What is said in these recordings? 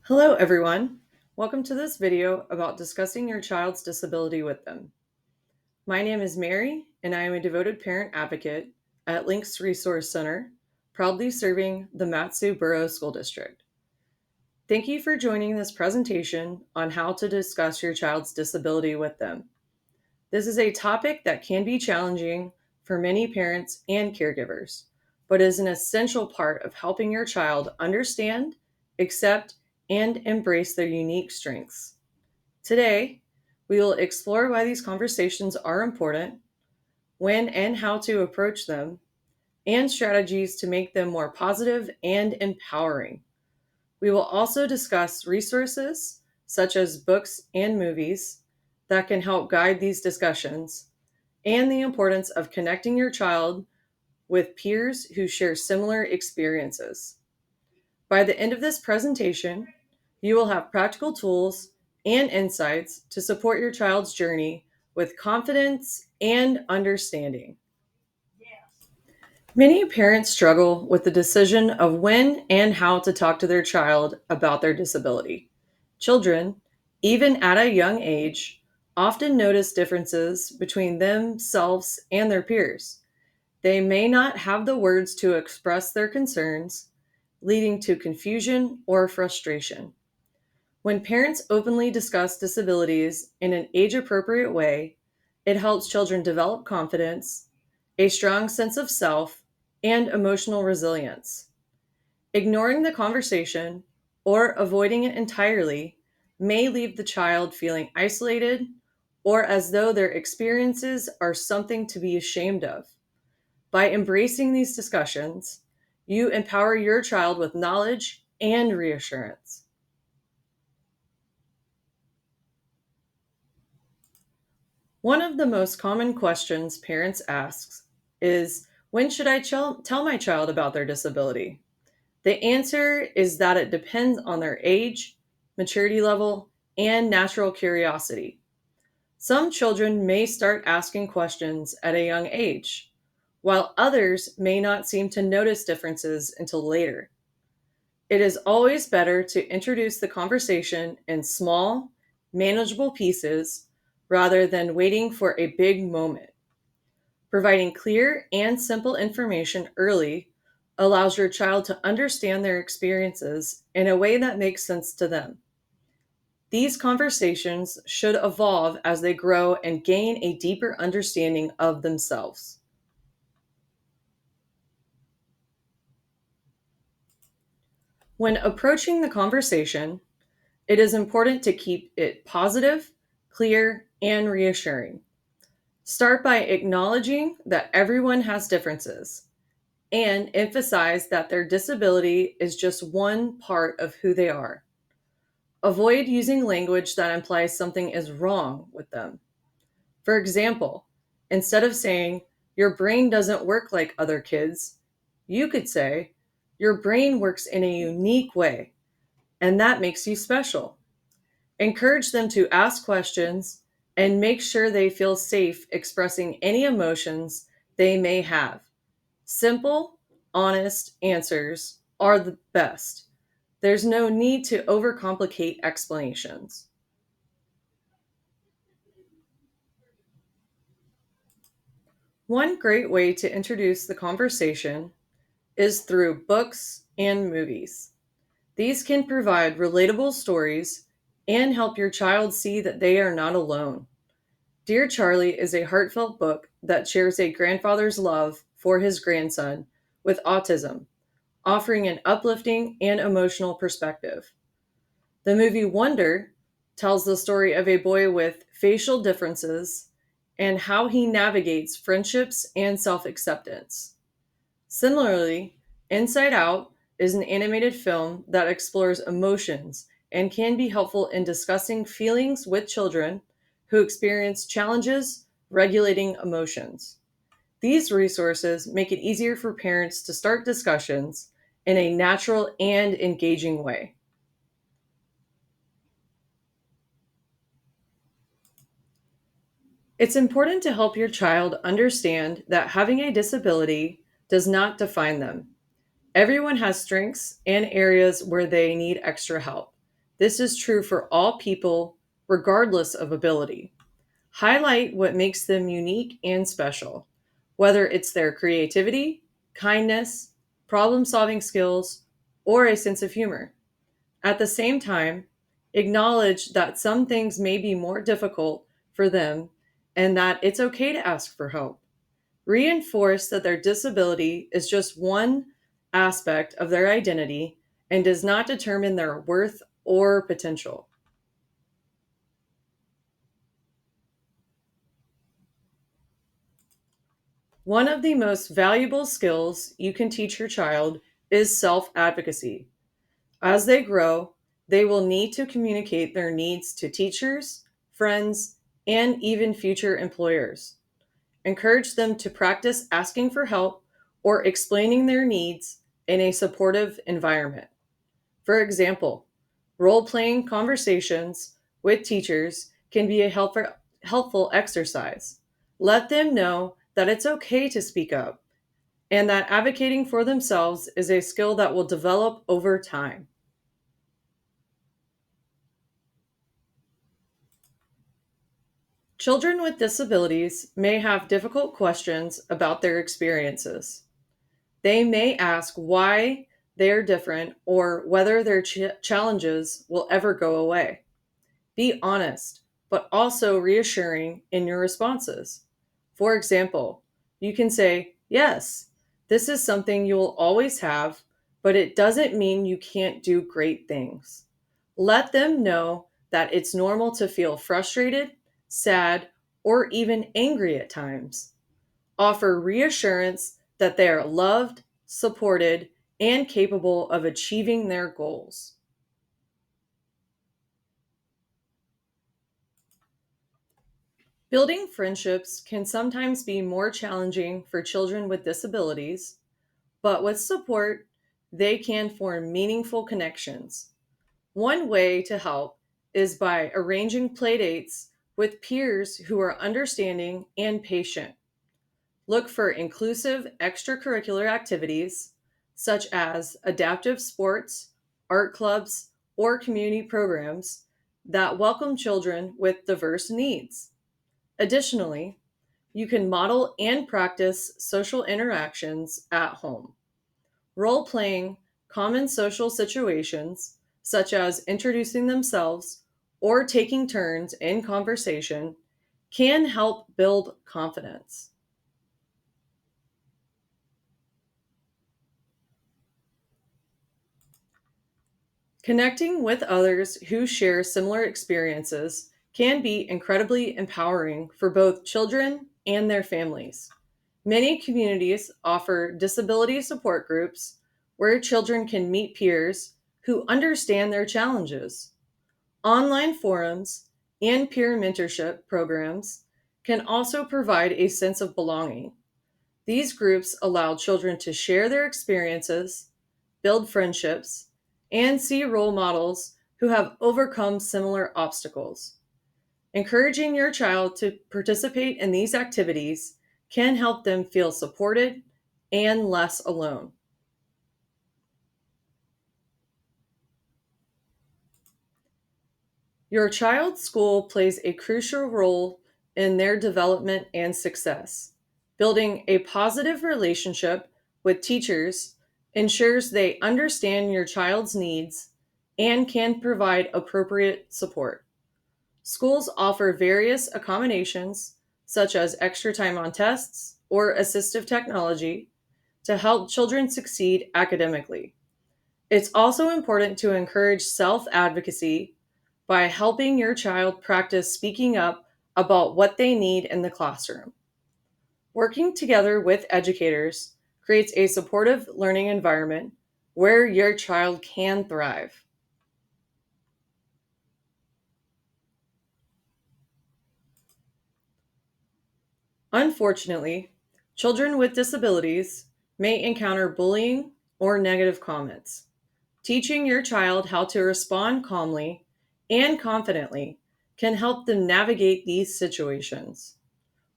Hello, everyone. Welcome to this video about discussing your child's disability with them. My name is Mary, and I am a devoted parent advocate at Links Resource Center, proudly serving the Matsu Borough School District. Thank you for joining this presentation on how to discuss your child's disability with them. This is a topic that can be challenging for many parents and caregivers, but is an essential part of helping your child understand, accept, and embrace their unique strengths. Today, we will explore why these conversations are important, when and how to approach them, and strategies to make them more positive and empowering. We will also discuss resources such as books and movies that can help guide these discussions and the importance of connecting your child with peers who share similar experiences. By the end of this presentation, you will have practical tools and insights to support your child's journey with confidence and understanding. Many parents struggle with the decision of when and how to talk to their child about their disability. Children, even at a young age, often notice differences between themselves and their peers. They may not have the words to express their concerns, leading to confusion or frustration. When parents openly discuss disabilities in an age appropriate way, it helps children develop confidence, a strong sense of self, and emotional resilience. Ignoring the conversation or avoiding it entirely may leave the child feeling isolated or as though their experiences are something to be ashamed of. By embracing these discussions, you empower your child with knowledge and reassurance. One of the most common questions parents ask is, when should I tell my child about their disability? The answer is that it depends on their age, maturity level, and natural curiosity. Some children may start asking questions at a young age, while others may not seem to notice differences until later. It is always better to introduce the conversation in small, manageable pieces rather than waiting for a big moment. Providing clear and simple information early allows your child to understand their experiences in a way that makes sense to them. These conversations should evolve as they grow and gain a deeper understanding of themselves. When approaching the conversation, it is important to keep it positive, clear, and reassuring. Start by acknowledging that everyone has differences and emphasize that their disability is just one part of who they are. Avoid using language that implies something is wrong with them. For example, instead of saying, "Your brain doesn't work like other kids," you could say, "Your brain works in a unique way, and that makes you special." Encourage them to ask questions and make sure they feel safe expressing any emotions they may have. Simple, honest answers are the best. There's no need to overcomplicate explanations. One great way to introduce the conversation is through books and movies. These can provide relatable stories and help your child see that they are not alone. Dear Charlie is a heartfelt book that shares a grandfather's love for his grandson with autism, offering an uplifting and emotional perspective. The movie Wonder tells the story of a boy with facial differences and how he navigates friendships and self acceptance. Similarly, Inside Out is an animated film that explores emotions and can be helpful in discussing feelings with children who experience challenges regulating emotions. These resources make it easier for parents to start discussions in a natural and engaging way. It's important to help your child understand that having a disability does not define them. Everyone has strengths and areas where they need extra help. This is true for all people, regardless of ability. Highlight what makes them unique and special, whether it's their creativity, kindness, problem solving skills, or a sense of humor. At the same time, acknowledge that some things may be more difficult for them and that it's okay to ask for help. Reinforce that their disability is just one aspect of their identity and does not determine their worth or potential. One of the most valuable skills you can teach your child is self advocacy. As they grow, they will need to communicate their needs to teachers, friends, and even future employers. Encourage them to practice asking for help or explaining their needs in a supportive environment. For example, role playing conversations with teachers can be a helpful exercise. Let them know that it's okay to speak up and that advocating for themselves is a skill that will develop over time. Children with disabilities may have difficult questions about their experiences. They may ask why they are different or whether their challenges will ever go away. Be honest, but also reassuring in your responses. For example, you can say, "Yes, this is something you will always have, but it doesn't mean you can't do great things." Let them know that it's normal to feel frustrated, sad, or even angry at times. Offer reassurance that they are loved, supported, and capable of achieving their goals. Building friendships can sometimes be more challenging for children with disabilities, but with support, they can form meaningful connections. One way to help is by arranging playdates with peers who are understanding and patient. Look for inclusive extracurricular activities such as adaptive sports, art clubs, or community programs that welcome children with diverse needs. Additionally, you can model and practice social interactions at home. Role playing common social situations, such as introducing themselves or taking turns in conversation, can help build confidence. Connecting with others who share similar experiences can be incredibly empowering for both children and their families. Many communities offer disability support groups where children can meet peers who understand their challenges. Online forums and peer mentorship programs can also provide a sense of belonging. These groups allow children to share their experiences, build friendships, and see role models who have overcome similar obstacles. Encouraging your child to participate in these activities can help them feel supported and less alone. Your child's school plays a crucial role in their development and success. Building a positive relationship with teachers ensures they understand your child's needs and can provide appropriate support. Schools offer various accommodations, such as extra time on tests or assistive technology, to help children succeed academically. It's also important to encourage self advocacy by helping your child practice speaking up about what they need in the classroom. Working together with educators creates a supportive learning environment where your child can thrive. Unfortunately, children with disabilities may encounter bullying or negative comments. Teaching your child how to respond calmly and confidently can help them navigate these situations.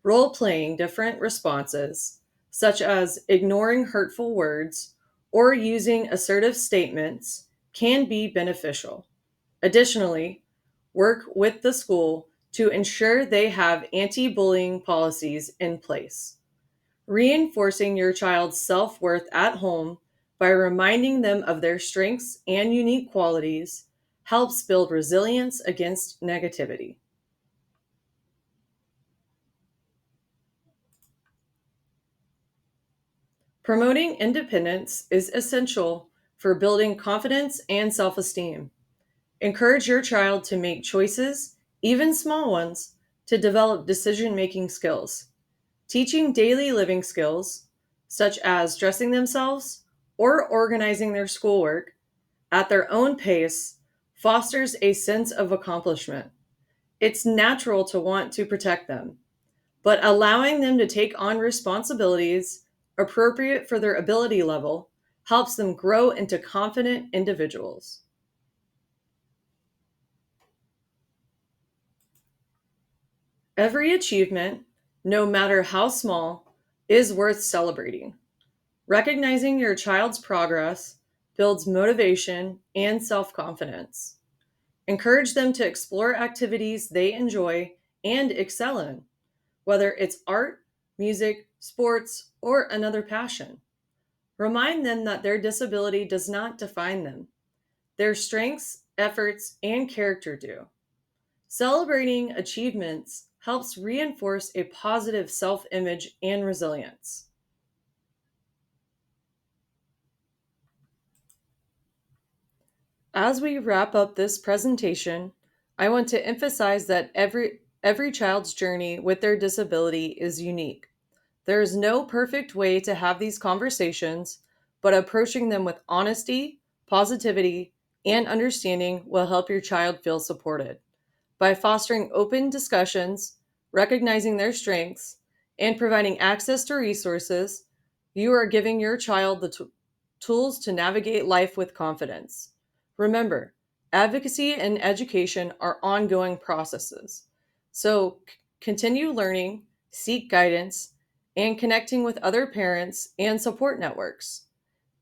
Role playing different responses, such as ignoring hurtful words or using assertive statements, can be beneficial. Additionally, work with the school to ensure they have anti bullying policies in place. Reinforcing your child's self worth at home by reminding them of their strengths and unique qualities helps build resilience against negativity. Promoting independence is essential for building confidence and self esteem. Encourage your child to make choices, even small ones, to develop decision making skills. Teaching daily living skills, such as dressing themselves or organizing their schoolwork at their own pace, fosters a sense of accomplishment. It's natural to want to protect them, but allowing them to take on responsibilities appropriate for their ability level helps them grow into confident individuals. Every achievement, no matter how small, is worth celebrating. Recognizing your child's progress builds motivation and self confidence. Encourage them to explore activities they enjoy and excel in, whether it's art, music, sports, or another passion. Remind them that their disability does not define them. Their strengths, efforts, and character do. Celebrating achievements helps reinforce a positive self image and resilience. As we wrap up this presentation, I want to emphasize that every child's journey with their disability is unique. There is no perfect way to have these conversations, but approaching them with honesty, positivity, and understanding will help your child feel supported. By fostering open discussions, recognizing their strengths, and providing access to resources, you are giving your child the tools to navigate life with confidence. Remember, advocacy and education are ongoing processes. So continue learning, seek guidance, and connecting with other parents and support networks.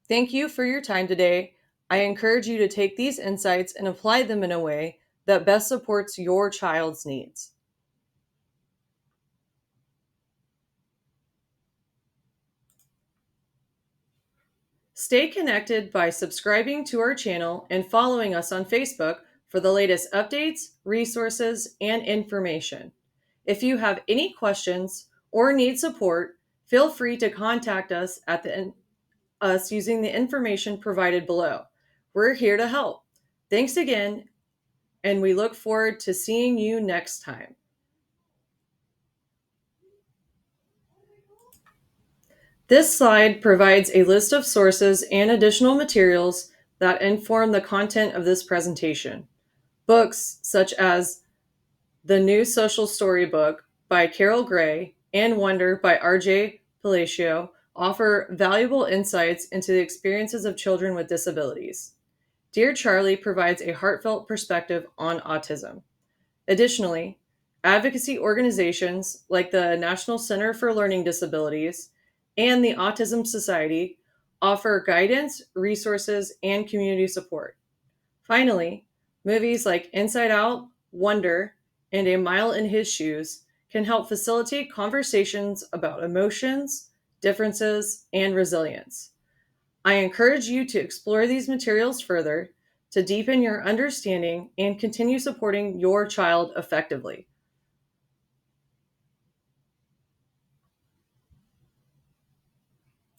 Thank you for your time today. I encourage you to take these insights and apply them in a way that best supports your child's needs. Stay connected by subscribing to our channel and following us on Facebook for the latest updates, resources, and information. If you have any questions or need support, feel free to contact us us using the information provided below. We're here to help. Thanks again, and we look forward to seeing you next time. This slide provides a list of sources and additional materials that inform the content of this presentation. Books such as The New Social Storybook by Carol Gray and Wonder by R.J. Palacio offer valuable insights into the experiences of children with disabilities. Dear Charlie provides a heartfelt perspective on autism. Additionally, advocacy organizations like the National Center for Learning Disabilities and the Autism Society offer guidance, resources, and community support. Finally, movies like Inside Out, Wonder, and A Mile in His Shoes can help facilitate conversations about emotions, differences, and resilience. I encourage you to explore these materials further to deepen your understanding and continue supporting your child effectively.